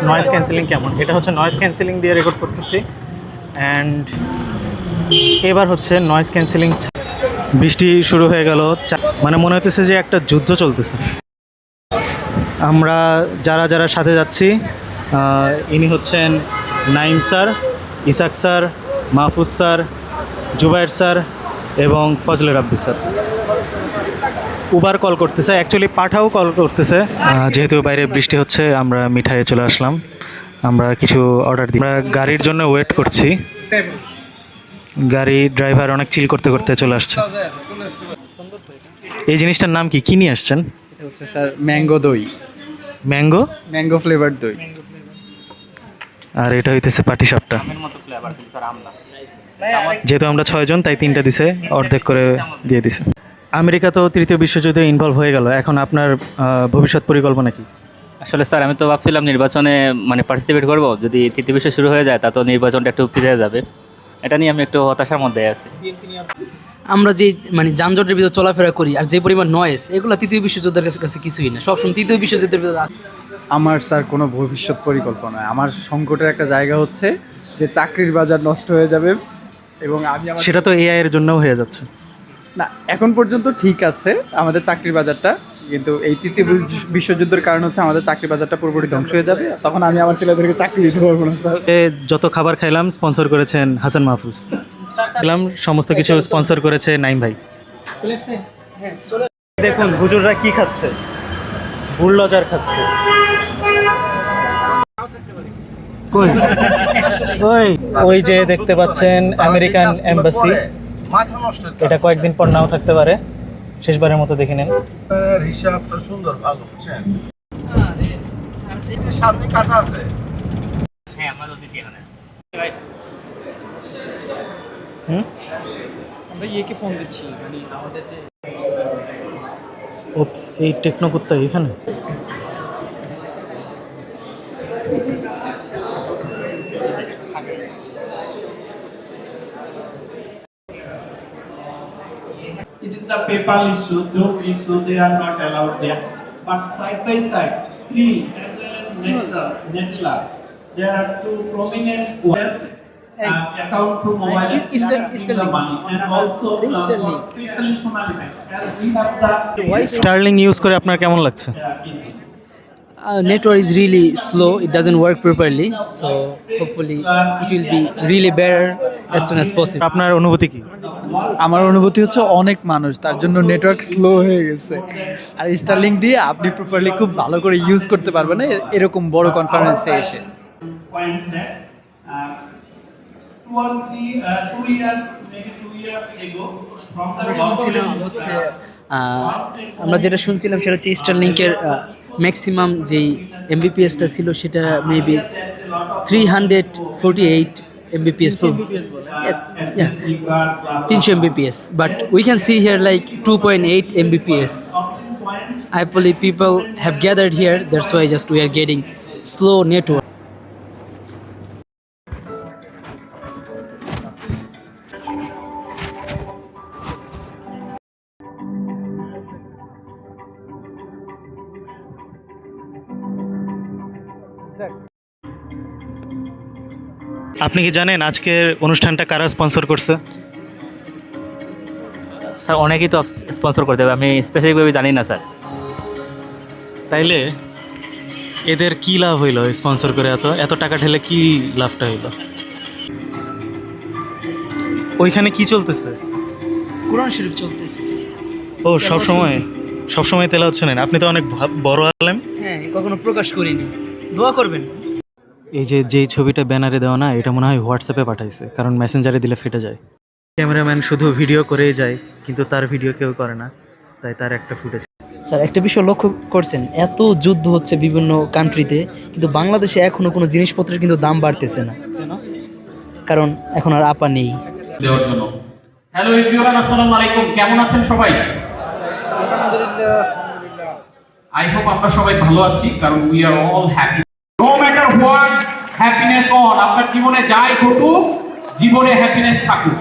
Noise cancelling কেমন, এটা হচ্ছে নয়েজ ক্যান্সেলিং দিয়ে রেকর্ড করতেছি। অ্যান্ড এবার হচ্ছে নয়েজ ক্যান্সেলিং। বৃষ্টি শুরু হয়ে গেল, মানে মনে হতেছে যে একটা যুদ্ধ চলতেছে। আমরা যারা যারা সাথে যাচ্ছি, ইনি হচ্ছেন Naim sir, Ishaq sir, Mahfuz sir, Jubayer sir এবং Fazle Rabbi sir. Uber call করতেছে, অ্যাকচুয়ালি পাঠাও কল করতেছে। যেহেতু বাইরে বৃষ্টি হচ্ছে, আমরা মিঠাইয়ে চলে আসলাম। আমরা কিছু অর্ডার দিই। আমরা গাড়ির জন্য ওয়েট করছি। গাড়ি ড্রাইভার অনেক চিল করতে করতে চলে আসছে। এই জিনিসটার নাম কি, কি নিয়ে আসছেন? এটা হচ্ছে স্যার ম্যাঙ্গো দই, ম্যাঙ্গো ফ্লেভার দই। আর এটা হইতেছে পাটিসাপটা। যেহেতু আমরা 6 জন, তাই 3টা দিছে, অর্ধেক করে দিয়ে দিছে। আমেরিকা তো তৃতীয় বিশ্বযুদ্ধে ইনভলভ হয়ে গেল, এখন আপনার ভবিষ্যৎ পরিকল্পনা কি? আসলে স্যার আমি তো ভাবছিলাম নির্বাচনে মানে পার্টিসিপেট করব, যদি তৃতীয় বিশ্ব শুরু হয়ে যায় তা তো নির্বাচনটা একটু পিছিয়ে যাবে। এটা নিয়ে আমি একটু হতাশার মধ্যে আছি। আমরা যে মানে যানজটের ভিতরে চলাফেরা করি আর যে পরিমাণ নয়েজ, এগুলো তৃতীয় বিশ্বযুদ্ধের কাছে কিছুই না। সবসময় তৃতীয় বিশ্বযুদ্ধের ভিতরে আমার স্যার কোনো ভবিষ্যৎ পরিকল্পনা নয়। আমার সংকটের একটা জায়গা হচ্ছে যে চাকরির বাজার নষ্ট হয়ে যাবে, এবং আমি সেটা তো এআই এর জন্যও হয়ে যাচ্ছে। না, এখন পর্যন্ত ঠিক আছে আমাদের চাকরির বাজারটা, কিন্তু এই তৃতীয় বিশ্বযুদ্ধের কারণ হচ্ছে আমাদের চাকরি বাজারটা পুরোপুরি ধ্বংস হয়ে যাবে, তখন আমি আমার ছেলেদেরকে চাকরি দিতে পারবো না স্যার। যত খাবার খাইলাম স্পন্সর করেছেন হাসান মাহফুজ, খেলাম সমস্ত কিছু স্পন্সর করেছে নাইম ভাই। দেখুন হুজুররা কি খাচ্ছে, বুলডোজার খাচ্ছে। ওই যে দেখতে পাচ্ছেন আমেরিকান এম্বাসি, এটা কয়েকদিন পর নাও থাকতে পারে, শেষবারের মতো দেখে নেন। হিসাবটা সুন্দর, ভালো বুঝছেন। সামনে কাটা আছে। আমরা ইয়েকে ফোন দিচ্ছি, মানে আমাদের যে ওপস, এই টেকনো কুত্তা এখানে। It is the PayPal issue, Zoom issue, they are not allowed there. But side by side, Skrill as well as Netlab, there are two prominent ones. Account through mobile Easterlink. money, and also Easterlink. especially Sonali Bank, as we have the sterling use করে আপনার কেমন লাগছে? easy. network is really slow, it doesn't work properly, so hopefully it will be really better as soon as possible. আপনার অনুভূতি কি? আমার অনুভূতি হচ্ছে অনেক মানুষ, তার জন্য নেটওয়ার্ক স্লো হয়ে গেছে। আর স্টারলিংক দিয়ে আপনি প্রপারলি খুব ভালো করে ইউজ করতে পারবেন না এরকম বড় কনফারেন্সে এসে। Point that 2 years, maybe 2 years ago, from the শুনছিলাম হচ্ছে আমরা যেটা শুনছিলাম সেটা হচ্ছে স্টারলিংকের ম্যাক্সিমাম যেই এমবিপিএসটা ছিল সেটা maybe 348 mbps per 300 mbps, but we can see here like 2.8 mbps. I believe people have gathered here, that's why just we are getting slow network. আপনি কি জানেন আজকের অনুষ্ঠানটা কারা স্পন্সর করছে? স্যার অনেকেই তো স্পন্সর করতে হবে, আমি স্পেসিফিকভাবে জানি না স্যার। তাইলে এদের কি লাভ হইলো স্পন্সর করে? এত টাকা ঢেলে কি লাভটা হইলো? ওইখানে কি চলতেছে? কোরআন শরীফ চলতেছে। ও সব সময় তেলাওয়াত শোনেন? আপনি তো অনেক বড় আলেম। হ্যাঁ, কখনো প্রকাশ করিনি, দোয়া করবেন। এই যে যেই ছবিটা ব্যানারে দেওয়া না, এটা মনে হয় হোয়াটসঅ্যাপে পাঠাইছে, কারণ মেসেঞ্জারে দিলে ফেটে যায়। ক্যামেরাম্যান শুধু ভিডিও করেই যায়, কিন্তু তার ভিডিও কেউ করে না, তাই তার একটা ফুটেজ। স্যার একটা বিষয় লক্ষ্য করছেন, এত যুদ্ধ হচ্ছে বিভিন্ন কান্ট্রিতে, কিন্তু বাংলাদেশে এখনো কোনো জিনিসপত্রের কিন্তু দাম বাড়তেছে না, কারণ এখন আর আপা নেই দেওয়ার জন্য। হ্যালো এভরিওয়ান, আসসালামু আলাইকুম, কেমন আছেন সবাই? আই হোপ আমরা সবাই ভালো আছি, কারণ we are all happy. No matter what happiness on, আপনার জীবনে যাই ঘটুক, জীবনে হ্যাপিনেস থাকুক।